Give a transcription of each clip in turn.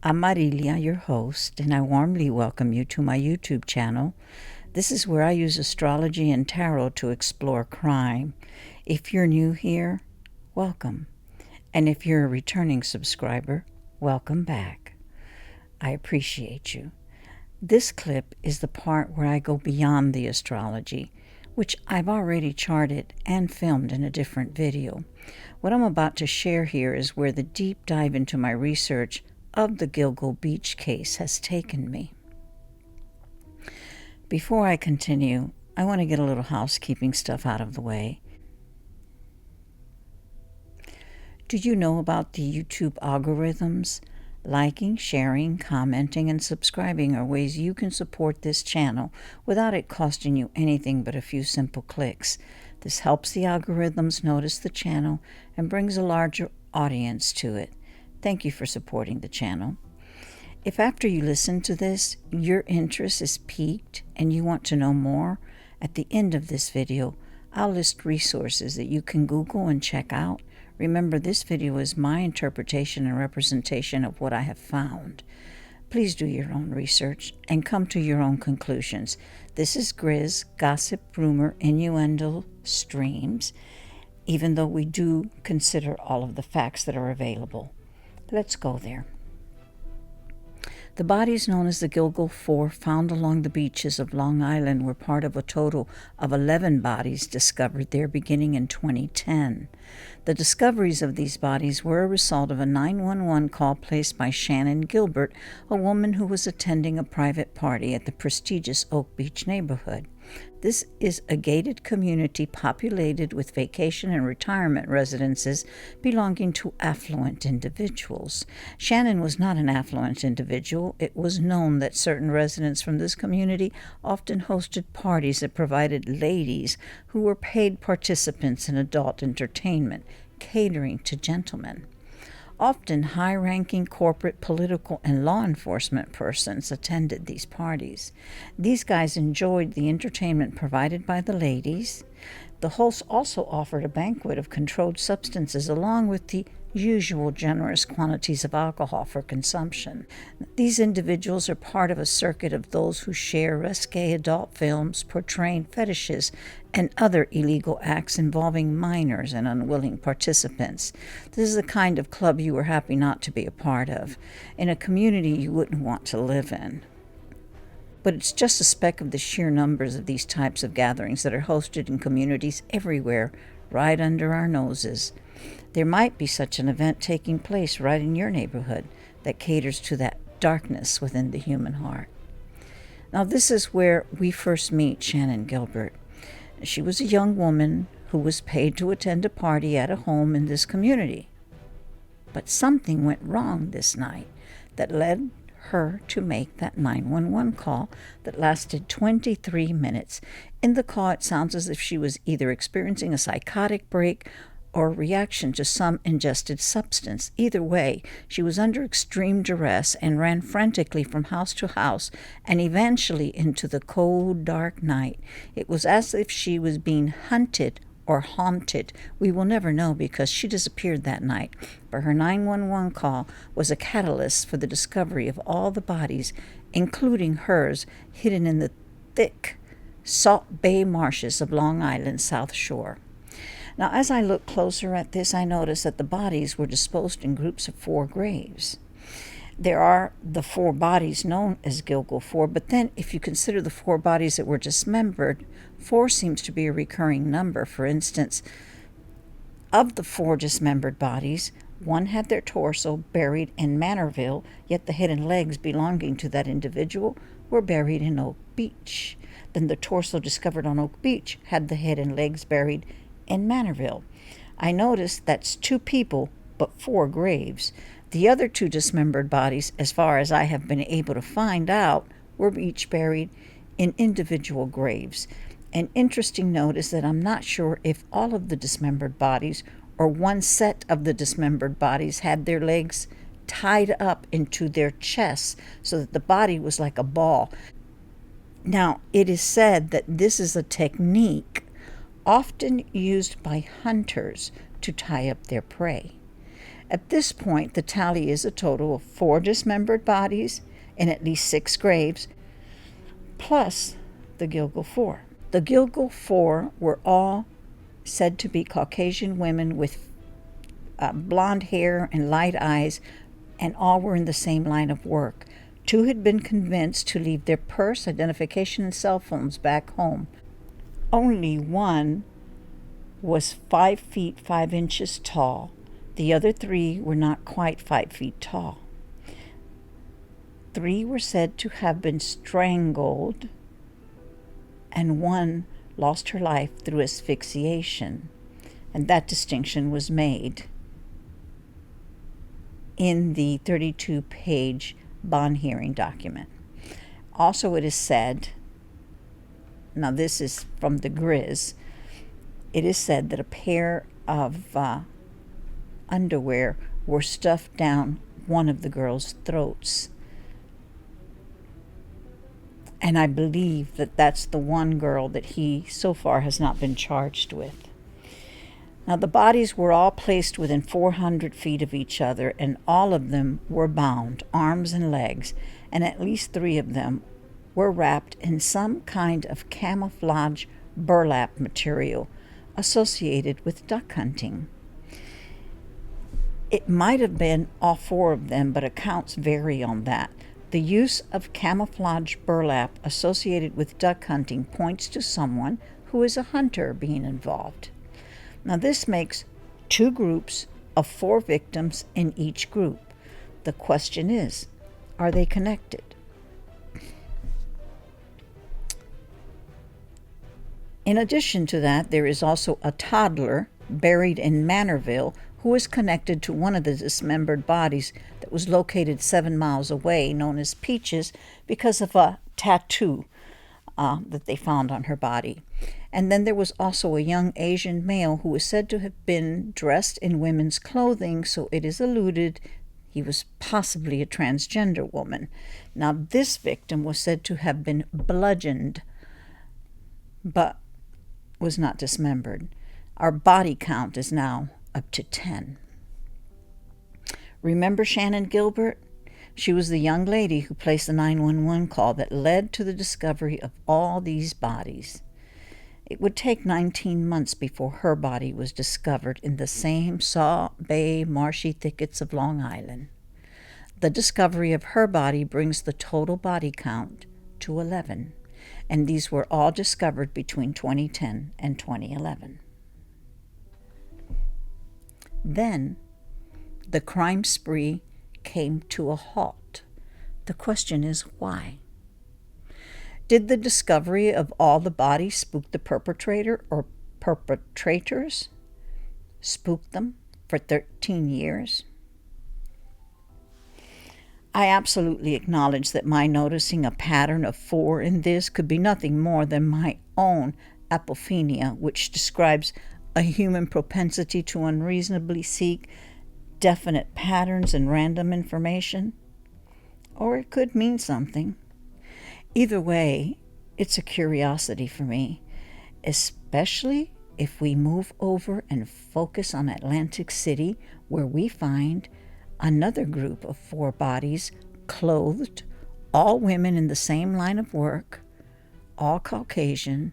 I'm Marilia, your host, and I warmly welcome you to my YouTube channel. This is where I use astrology and tarot to explore crime. If you're new here, welcome. And if you're a returning subscriber, welcome back. I appreciate you. This clip is the part where I go beyond the astrology, which I've already charted and filmed in a different video. What I'm about to share here is where the deep dive into my research of the Gilgo Beach case has taken me. Before I continue, I want to get a little housekeeping stuff out of the way. Do you know about the YouTube algorithms? Liking, sharing, commenting, and subscribing are ways you can support this channel without it costing you anything but a few simple clicks. This helps the algorithms notice the channel and brings a larger audience to it. Thank you for supporting the channel. If after you listen to this, your interest is piqued and you want to know more, at the end of this video, I'll list resources that you can Google and check out. Remember, this video is my interpretation and representation of what I have found. Please do your own research and come to your own conclusions. This is Grizz, gossip, rumor, innuendo, streams, even though we do consider all of the facts that are available. Let's go there. The bodies known as the Gilgo Four, found along the beaches of Long Island, were part of a total of 11 bodies discovered there beginning in 2010. The discoveries of these bodies were a result of a 911 call placed by Shannon Gilbert, a woman who was attending a private party at the prestigious Oak Beach neighborhood. This is a gated community populated with vacation and retirement residences belonging to affluent individuals. Shannon was not an affluent individual. It was known that certain residents from this community often hosted parties that provided ladies who were paid participants in adult entertainment, catering to gentlemen. Often high-ranking corporate, political, and law enforcement persons attended these parties. These guys enjoyed the entertainment provided by the ladies. The hosts also offered a banquet of controlled substances along with the usual generous quantities of alcohol for consumption. These individuals are part of a circuit of those who share risque adult films portraying fetishes and other illegal acts involving minors and unwilling participants. This is the kind of club you were happy not to be a part of, in a community you wouldn't want to live in. But it's just a speck of the sheer numbers of these types of gatherings that are hosted in communities everywhere, right under our noses. There might be such an event taking place right in your neighborhood that caters to that darkness within the human heart. Now, this is where we first meet Shannon Gilbert. She was a young woman who was paid to attend a party at a home in this community. But something went wrong this night that led her to make that 911 call that lasted 23 minutes. In the call, it sounds as if she was either experiencing a psychotic break or reaction to some ingested substance. Either way, she was under extreme duress and ran frantically from house to house and eventually into the cold, dark night. It was as if she was being hunted or haunted. We will never know because she disappeared that night. But her 911 call was a catalyst for the discovery of all the bodies, including hers, hidden in the thick Salt Bay marshes of Long Island's South Shore. Now, as I look closer at this, I notice that the bodies were disposed in groups of 4 graves. There are the 4 bodies known as Gilgo 4, but then if you consider the 4 bodies that were dismembered, 4 seems to be a recurring number. For instance, of the 4 dismembered bodies, 1 had their torso buried in Manorville, yet the head and legs belonging to that individual were buried in Oak Beach. Then the torso discovered on Oak Beach had the head and legs buried in Manorville. I noticed that's 2 people, but 4 graves. The other 2 dismembered bodies, as far as I have been able to find out, were each buried in individual graves. An interesting note is that I'm not sure if all of the dismembered bodies or one set of the dismembered bodies had their legs tied up into their chests so that the body was like a ball. Now, it is said that this is a technique often used by hunters to tie up their prey. At this point, the tally is a total of 4 dismembered bodies in at least 6 graves, plus the Gilgal Four. The Gilgal Four were all said to be Caucasian women with blonde hair and light eyes, and all were in the same line of work. 2 had been convinced to leave their purse, identification, and cell phones back home. Only one was 5 feet 5 inches tall. The other 3 were not quite 5 feet tall. 3 were said to have been strangled, and 1 lost her life through asphyxiation, and that distinction was made in the 32-page bond hearing document. Also, it is said, now this is from the Grizz, it is said that a pair of underwear were stuffed down one of the girls' throats. And I believe that that's the one girl that he so far has not been charged with. Now, the bodies were all placed within 400 feet of each other, and all of them were bound, arms and legs, and at least 3 of them were wrapped in some kind of camouflage burlap material associated with duck hunting. It might have been all 4 of them, but accounts vary on that. The use of camouflage burlap associated with duck hunting points to someone who is a hunter being involved. Now, this makes 2 groups of 4 victims in each group. The question is, are they connected? In addition to that, there is also a toddler buried in Manorville who is connected to one of the dismembered bodies that was located 7 miles away, known as Peaches, because of a tattoo that they found on her body. And then there was also a young Asian male who was said to have been dressed in women's clothing, so it is alluded he was possibly a transgender woman. Now, this victim was said to have been bludgeoned, but was not dismembered. Our body count is now up to 10. Remember Shannon Gilbert? She was the young lady who placed the 911 call that led to the discovery of all these bodies. It would take 19 months before her body was discovered in the same Saw Bay marshy thickets of Long Island. The discovery of her body brings the total body count to 11, and these were all discovered between 2010 and 2011. Then, the crime spree came to a halt. The question is, why? Did the discovery of all the bodies spook the perpetrator or perpetrators? Spook them for 13 years? I absolutely acknowledge that my noticing a pattern of 4 in this could be nothing more than my own apophenia, which describes a human propensity to unreasonably seek definite patterns and random information. Or it could mean something. Either way, it's a curiosity for me, especially if we move over and focus on Atlantic City, where we find another group of 4 bodies, clothed, all women in the same line of work, all Caucasian,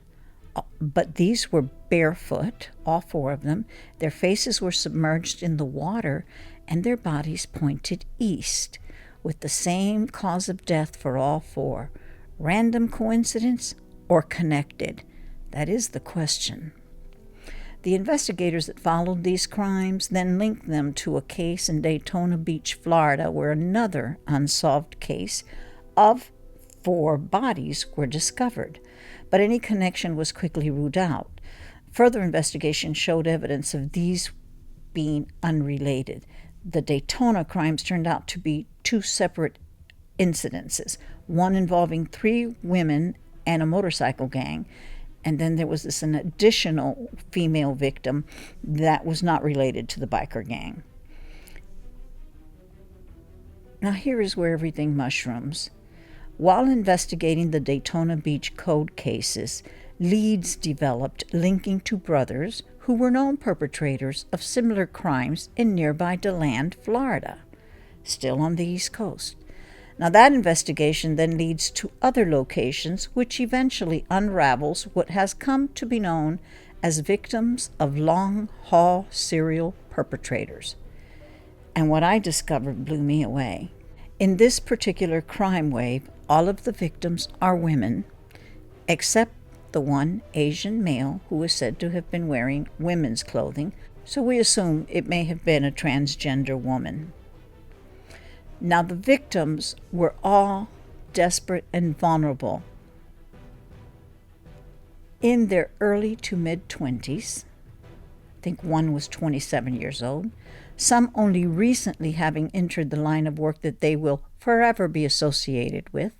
but these were barefoot, all 4 of them. Their faces were submerged in the water, and their bodies pointed east, with the same cause of death for all 4. Random coincidence or connected? That is the question. The investigators that followed these crimes then linked them to a case in Daytona Beach, Florida, where another unsolved case of 4 bodies were discovered, but any connection was quickly ruled out. Further investigation showed evidence of these being unrelated. The Daytona crimes turned out to be 2 separate incidences, one involving 3 women and a motorcycle gang, and then there was an additional female victim that was not related to the biker gang. Now here is where everything mushrooms. While investigating the Daytona Beach Code cases, Leads developed linking to brothers who were known perpetrators of similar crimes in nearby DeLand, Florida, still on the East Coast. Now, that investigation then leads to other locations, which eventually unravels what has come to be known as victims of long-haul serial perpetrators. And what I discovered blew me away. In this particular crime wave, all of the victims are women, except the one Asian male who is said to have been wearing women's clothing, so we assume it may have been a transgender woman. Now, the victims were all desperate and vulnerable in their early to mid-20s. I think one was 27 years old, some only recently having entered the line of work that they will forever be associated with.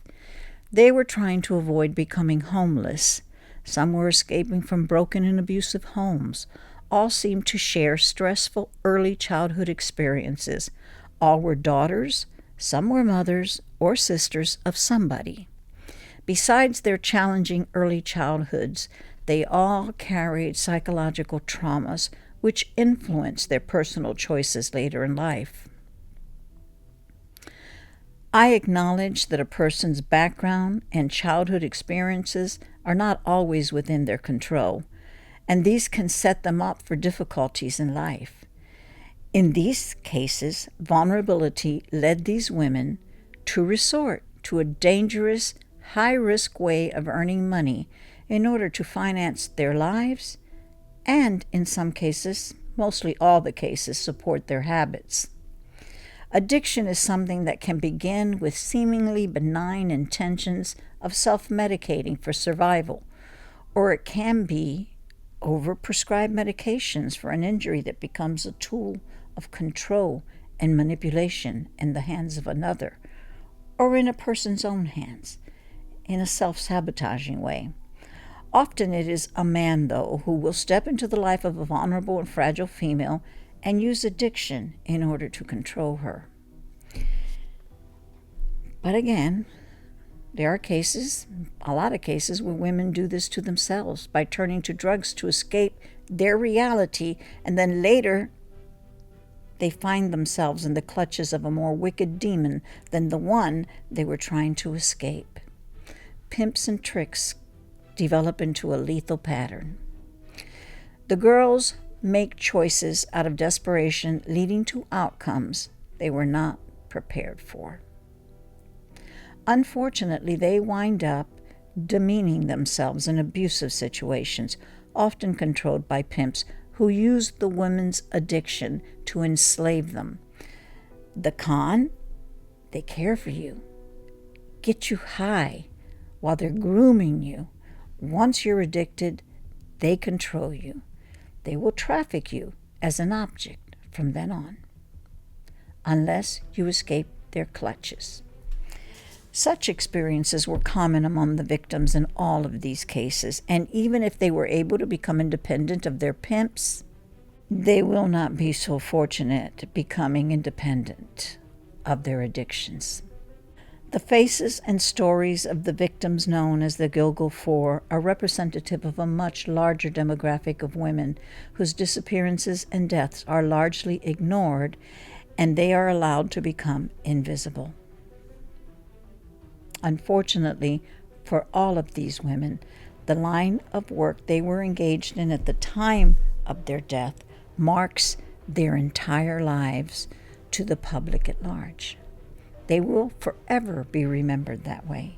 They were trying to avoid becoming homeless. Some were escaping from broken and abusive homes. All seemed to share stressful early childhood experiences. All were daughters, some were mothers or sisters of somebody. Besides their challenging early childhoods, they all carried psychological traumas which influenced their personal choices later in life. I acknowledge that a person's background and childhood experiences are not always within their control, and these can set them up for difficulties in life. In these cases, vulnerability led these women to resort to a dangerous, high-risk way of earning money in order to finance their lives and, in some cases, mostly all the cases, support their habits. Addiction is something that can begin with seemingly benign intentions of self-medicating for survival, or it can be overprescribed medications for an injury that becomes a tool of control and manipulation in the hands of another, or in a person's own hands, in a self-sabotaging way. Often it is a man, though, who will step into the life of a vulnerable and fragile female and use addiction in order to control her. But again, there are cases, a lot of cases, where women do this to themselves by turning to drugs to escape their reality, and then later they find themselves in the clutches of a more wicked demon than the one they were trying to escape. Pimps and tricks develop into a lethal pattern. The girls make choices out of desperation, leading to outcomes they were not prepared for. Unfortunately, they wind up demeaning themselves in abusive situations, often controlled by pimps who use the women's addiction to enslave them. The con? They care for you, get you high while they're grooming you. Once you're addicted, they control you. They will traffic you as an object from then on, unless you escape their clutches. Such experiences were common among the victims in all of these cases, and even if they were able to become independent of their pimps, they will not be so fortunate becoming independent of their addictions. The faces and stories of the victims known as the Gilgal Four are representative of a much larger demographic of women whose disappearances and deaths are largely ignored, and they are allowed to become invisible. Unfortunately, for all of these women, the line of work they were engaged in at the time of their death marks their entire lives to the public at large. They will forever be remembered that way.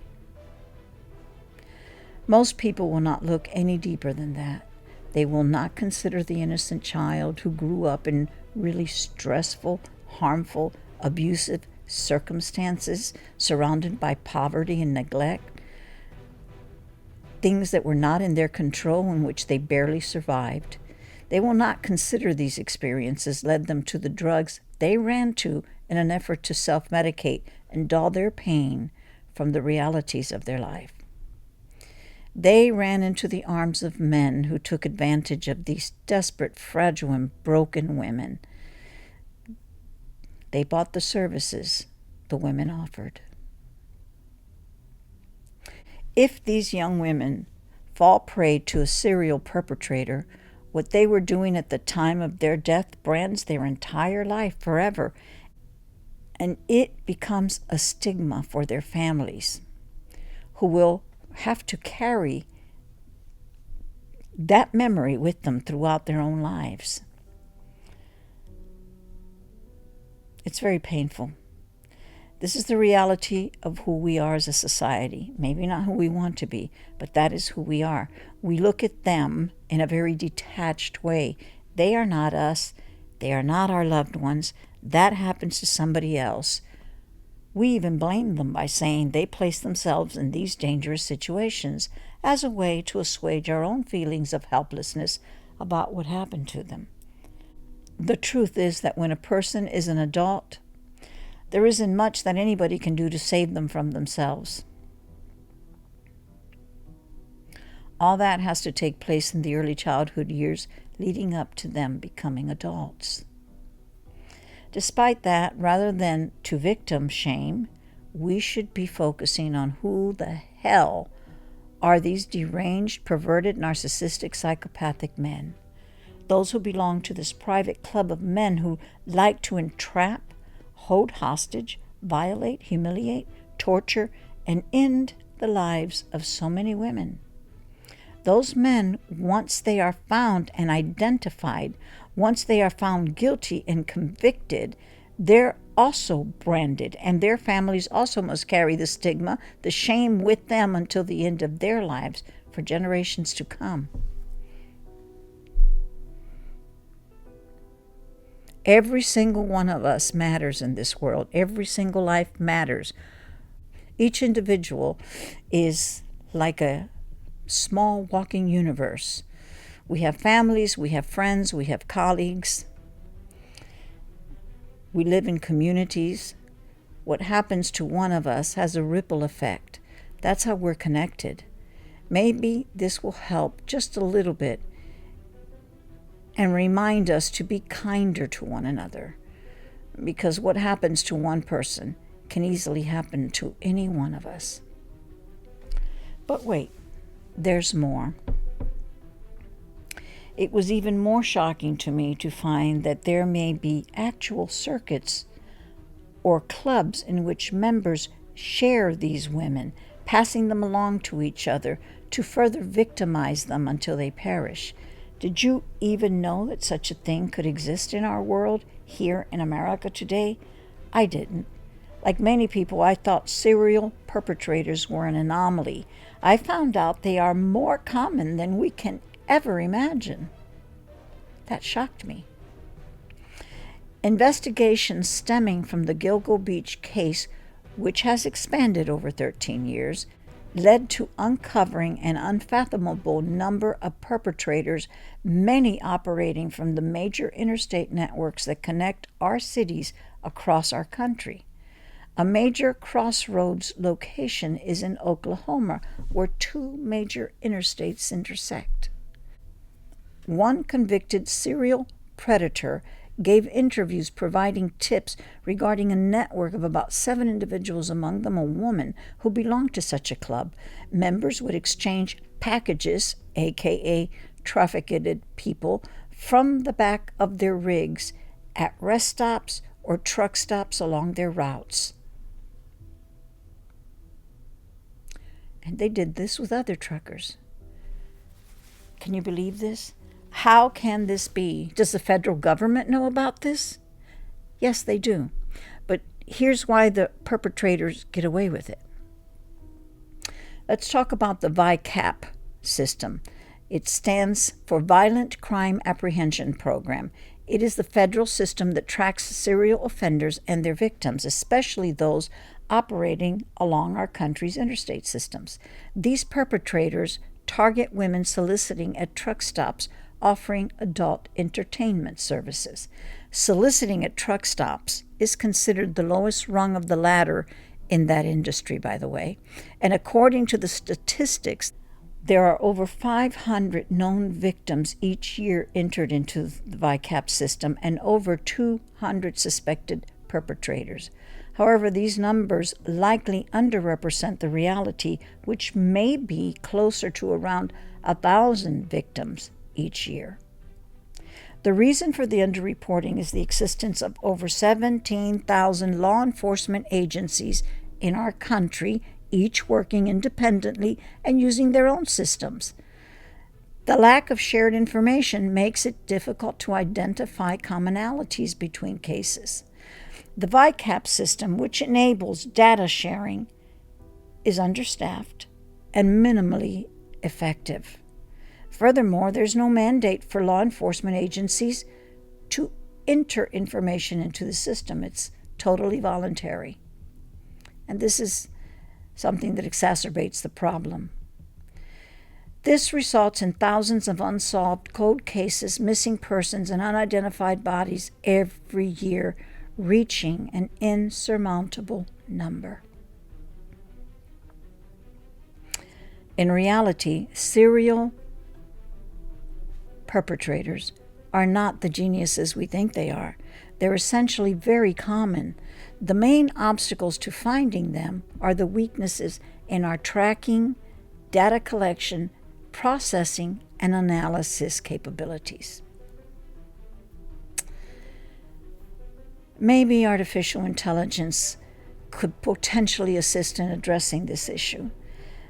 Most people will not look any deeper than that. They will not consider the innocent child who grew up in really stressful, harmful, abusive circumstances, surrounded by poverty and neglect, things that were not in their control, in which they barely survived. They will not consider these experiences led them to the drugs they ran to in an effort to self-medicate and dull their pain from the realities of their life. They ran into the arms of men who took advantage of these desperate, fragile, and broken women. They bought the services the women offered. If these young women fall prey to a serial perpetrator, what they were doing at the time of their death brands their entire life forever, and it becomes a stigma for their families, who will have to carry that memory with them throughout their own lives. It's very painful. This is the reality of who we are as a society. Maybe not who we want to be, but that is who we are. We look at them in a very detached way. They are not us. They are not our loved ones. That happens to somebody else. We even blame them by saying they place themselves in these dangerous situations as a way to assuage our own feelings of helplessness about what happened to them. The truth is that when a person is an adult, there isn't much that anybody can do to save them from themselves. All that has to take place in the early childhood years leading up to them becoming adults. Despite that, rather than to victim shame, we should be focusing on who the hell are these deranged, perverted, narcissistic, psychopathic men. Those who belong to this private club of men who like to entrap, hold hostage, violate, humiliate, torture, and end the lives of so many women. Those men, once they are found and identified, once they are found guilty and convicted, they're also branded, and their families also must carry the stigma, the shame with them until the end of their lives for generations to come. Every single one of us matters in this world. Every single life matters. Each individual is like a small walking universe. We have families, we have friends, we have colleagues. We live in communities. What happens to one of us has a ripple effect. That's how we're connected. Maybe this will help just a little bit and remind us to be kinder to one another, because what happens to one person can easily happen to any one of us. But wait, there's more. It was even more shocking to me to find that there may be actual circuits or clubs in which members share these women, passing them along to each other to further victimize them until they perish. Did you even know that such a thing could exist in our world, here in America today? I didn't. Like many people, I thought serial perpetrators were an anomaly. I found out they are more common than we can ever imagine. That shocked me. Investigations stemming from the Gilgo Beach case, which has expanded over 13 years, led to uncovering an unfathomable number of perpetrators, many operating from the major interstate networks that connect our cities across our country. A major crossroads location is in Oklahoma, where two major interstates intersect. One convicted serial predator gave interviews providing tips regarding a network of about 7 individuals, among them a woman who belonged to such a club. Members would exchange packages, aka trafficked people, from the back of their rigs at rest stops or truck stops along their routes. And they did this with other truckers. Can you believe this? How can this be? Does the federal government know about this? Yes, they do. But here's why the perpetrators get away with it. Let's talk about the VICAP system. It stands for Violent Crime Apprehension Program. It is the federal system that tracks serial offenders and their victims, especially those operating along our country's interstate systems. These perpetrators target women soliciting at truck stops offering adult entertainment services. Soliciting at truck stops is considered the lowest rung of the ladder in that industry, by the way. And according to the statistics, there are over 500 known victims each year entered into the VICAP system and over 200 suspected perpetrators. However, these numbers likely underrepresent the reality, which may be closer to around 1,000 victims each year. The reason for the underreporting is the existence of over 17,000 law enforcement agencies in our country, each working independently and using their own systems. The lack of shared information makes it difficult to identify commonalities between cases. The VICAP system, which enables data sharing, is understaffed and minimally effective. Furthermore, there's no mandate for law enforcement agencies to enter information into the system. It's totally voluntary. And this is something that exacerbates the problem. This results in thousands of unsolved cold cases, missing persons, and unidentified bodies every year, reaching an insurmountable number. In reality, serial perpetrators are not the geniuses we think they are. They're essentially very common. The main obstacles to finding them are the weaknesses in our tracking, data collection, processing, and analysis capabilities. Maybe artificial intelligence could potentially assist in addressing this issue.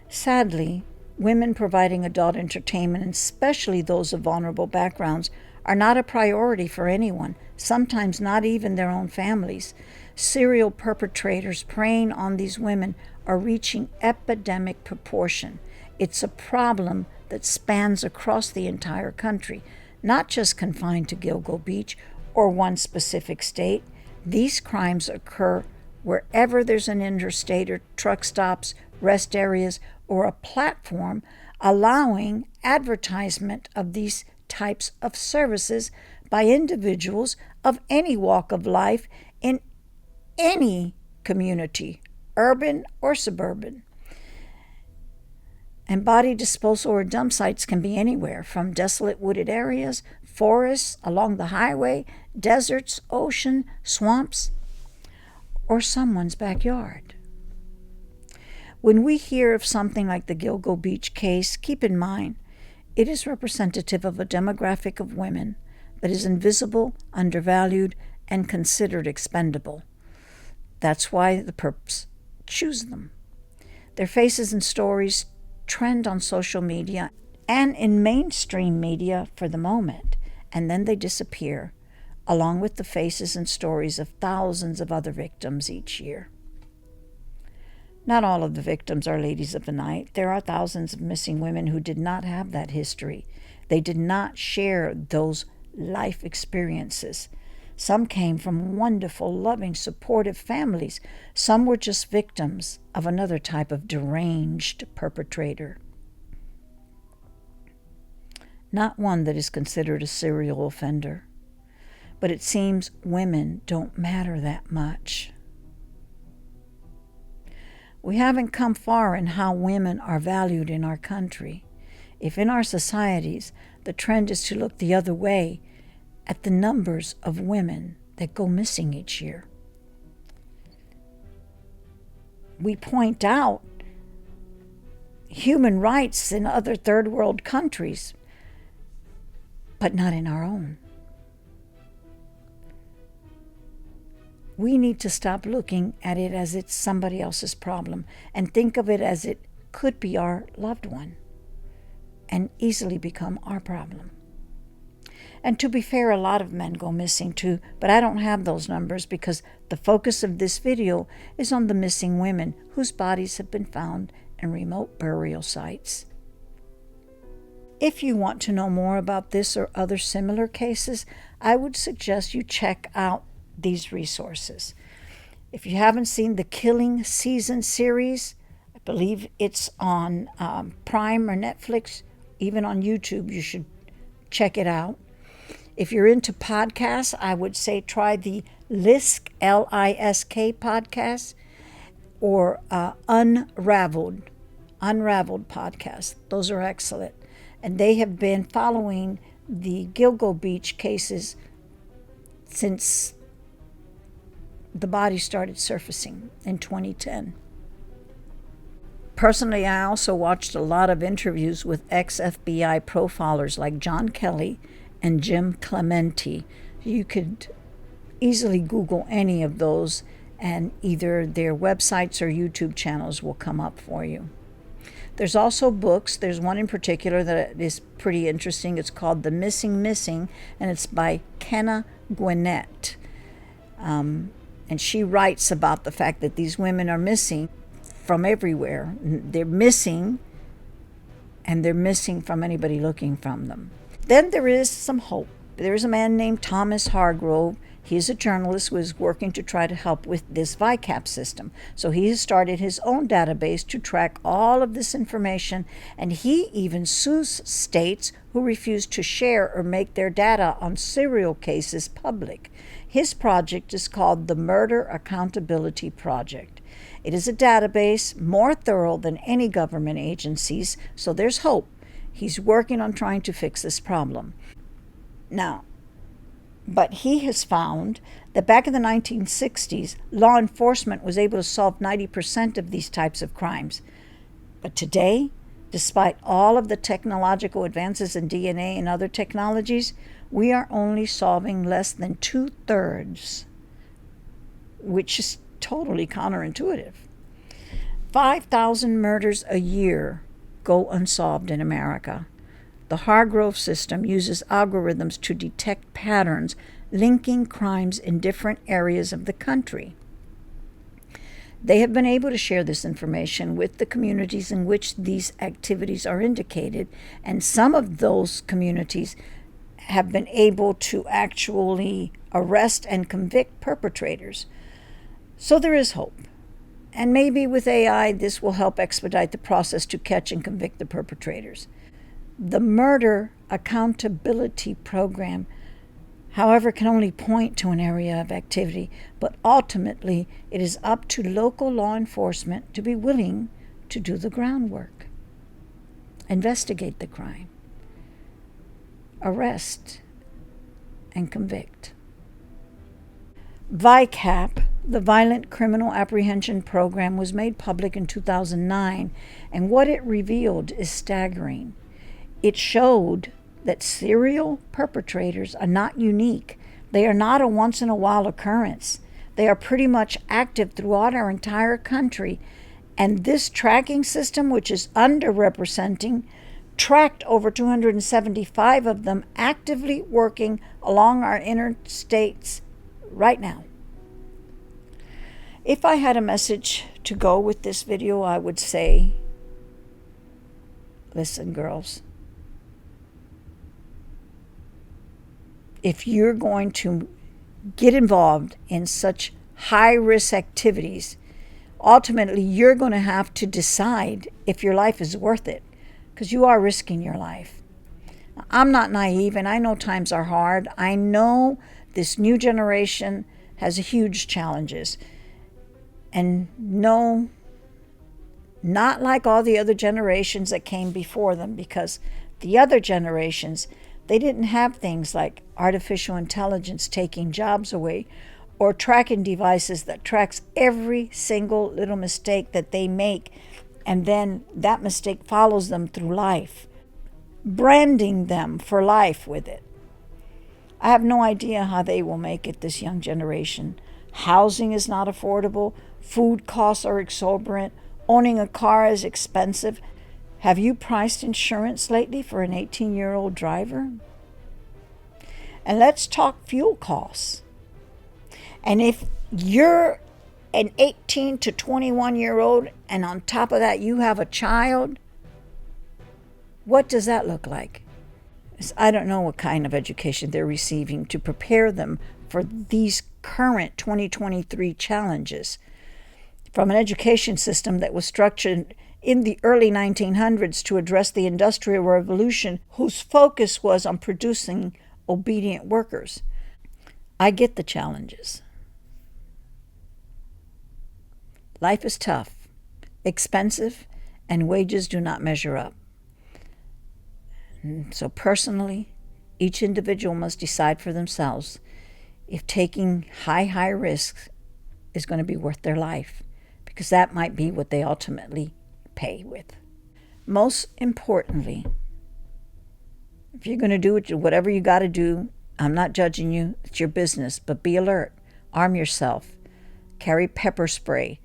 Sadly, women providing adult entertainment, and especially those of vulnerable backgrounds, are not a priority for anyone, sometimes not even their own families. Serial perpetrators preying on these women are reaching epidemic proportion. It's a problem that spans across the entire country, not just confined to Gilgo Beach or one specific state. These crimes occur wherever there's an interstate or truck stops, rest areas, or a platform allowing advertisement of these types of services by individuals of any walk of life in any community, urban or suburban. And body disposal or dump sites can be anywhere, from desolate wooded areas, forests, along the highway, deserts, ocean, swamps, or someone's backyard. When we hear of something like the Gilgo Beach case, keep in mind it is representative of a demographic of women that is invisible, undervalued, and considered expendable. That's why the perps choose them. Their faces and stories trend on social media and in mainstream media for the moment, and then they disappear, along with the faces and stories of thousands of other victims each year. Not all of the victims are ladies of the night. There are thousands of missing women who did not have that history. They did not share those life experiences. Some came from wonderful, loving, supportive families. Some were just victims of another type of deranged perpetrator. Not one that is considered a serial offender. But it seems women don't matter that much. We haven't come far in how women are valued in our country. If in our societies the trend is to look the other way at the numbers of women that go missing each year, we point out human rights in other third world countries, but not in our own. We need to stop looking at it as it's somebody else's problem and think of it as it could be our loved one and easily become our problem. And to be fair, a lot of men go missing too, but I don't have those numbers because the focus of this video is on the missing women whose bodies have been found in remote burial sites. If you want to know more about this or other similar cases, I would suggest you check out these resources. If you haven't seen the Killing Season series, I believe it's on Prime or Netflix, even on YouTube, you should check it out. If you're into podcasts, I would say try the LISK, L-I-S-K podcast, or Unraveled podcast. Those are excellent. And they have been following the Gilgo Beach cases since the body started surfacing in 2010. Personally, I also watched a lot of interviews with ex-FBI profilers like John Kelly and Jim Clemente. You could easily Google any of those, and either their websites or YouTube channels will come up for you. There's also books. There's one in particular that is pretty interesting. It's called The Missing, and it's by Kenna Gwinnett. And she writes about the fact that these women are missing from everywhere. They're missing, and they're missing from anybody looking from them. Then there is some hope. There's a man named Thomas Hargrove. He's a journalist who is working to try to help with this VICAP system. So he has started his own database to track all of this information, and he even sues states who refuse to share or make their data on serial cases public. His project is called the Murder Accountability Project. It is a database more thorough than any government agencies, so there's hope. He's working on trying to fix this problem. Now, but he has found that back in the 1960s, law enforcement was able to solve 90% of these types of crimes. But today, despite all of the technological advances in DNA and other technologies, we are only solving less than 2/3, which is totally counterintuitive. 5,000 murders a year go unsolved in America. The Hargrove system uses algorithms to detect patterns linking crimes in different areas of the country. They have been able to share this information with the communities in which these activities are indicated, and some of those communities have been able to actually arrest and convict perpetrators. So there is hope. And maybe with AI, this will help expedite the process to catch and convict the perpetrators. The Murder Accountability Program, however, can only point to an area of activity, but ultimately it is up to local law enforcement to be willing to do the groundwork, investigate the crime, arrest, and convict. VICAP, the Violent Criminal Apprehension Program, was made public in 2009, and what it revealed is staggering. It showed that serial perpetrators are not unique. They are not a once-in-a-while occurrence. They are pretty much active throughout our entire country, and this tracking system, which is underrepresenting, tracked over 275 of them actively working along our interstates right now. If I had a message to go with this video, I would say, listen, girls, if you're going to get involved in such high-risk activities, ultimately you're going to have to decide if your life is worth it, because you are risking your life. I'm not naive, and I know times are hard. I know this new generation has huge challenges. And no, not like all the other generations that came before them, because the other generations, they didn't have things like artificial intelligence taking jobs away, or tracking devices that tracks every single little mistake that they make, and then that mistake follows them through life, branding them for life with it. I have no idea how they will make it, this young generation. Housing is not affordable. Food costs are exorbitant. Owning a car is expensive. Have you priced insurance lately for an 18-year-old driver? And let's talk fuel costs. And if you're an 18 to 21-year-old and on top of that you have a child, what does that look like? I don't know what kind of education they're receiving to prepare them for these current 2023 challenges. From an education system that was structured in the early 1900s to address the Industrial Revolution, whose focus was on producing obedient workers. I get the challenges. Life is tough, expensive, and wages do not measure up. So personally, each individual must decide for themselves if taking high risks is going to be worth their life, because that might be what they ultimately pay with. Most importantly, if you're going to do whatever you got to do, I'm not judging you. It's your business, but be alert. Arm yourself. Carry pepper spray,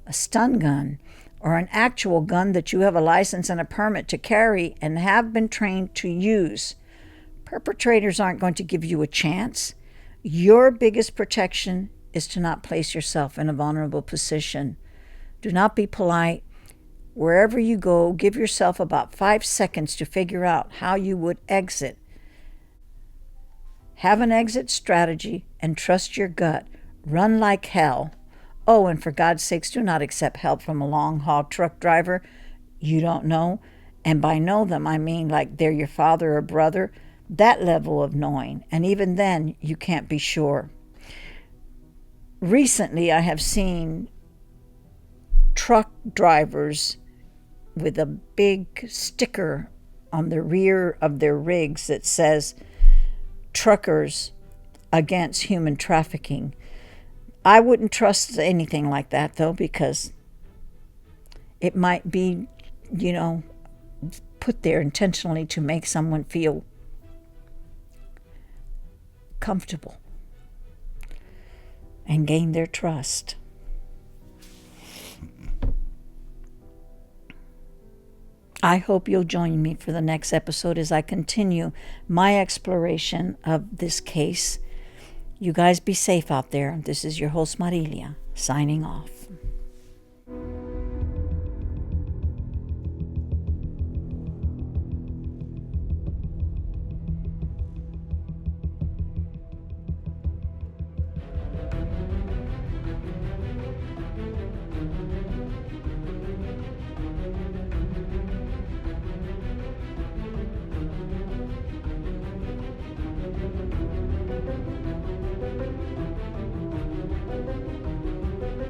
a stun gun, or an actual gun that you have a license and a permit to carry and have been trained to use. Perpetrators aren't going to give you a chance. Your biggest protection is to not place yourself in a vulnerable position. Do not be polite. Wherever you go, give yourself about 5 seconds to figure out how you would exit. Have an exit strategy and trust your gut. Run like hell. Oh, and for God's sakes, do not accept help from a long-haul truck driver you don't know. And by know them, I mean like they're your father or brother. That level of knowing. And even then, you can't be sure. Recently, I have seen truck drivers with a big sticker on the rear of their rigs that says, "Truckers Against Human Trafficking." I wouldn't trust anything like that, though, because it might be, put there intentionally to make someone feel comfortable and gain their trust. I hope you'll join me for the next episode as I continue my exploration of this case. You guys be safe out there. This is your host, Marilia, signing off.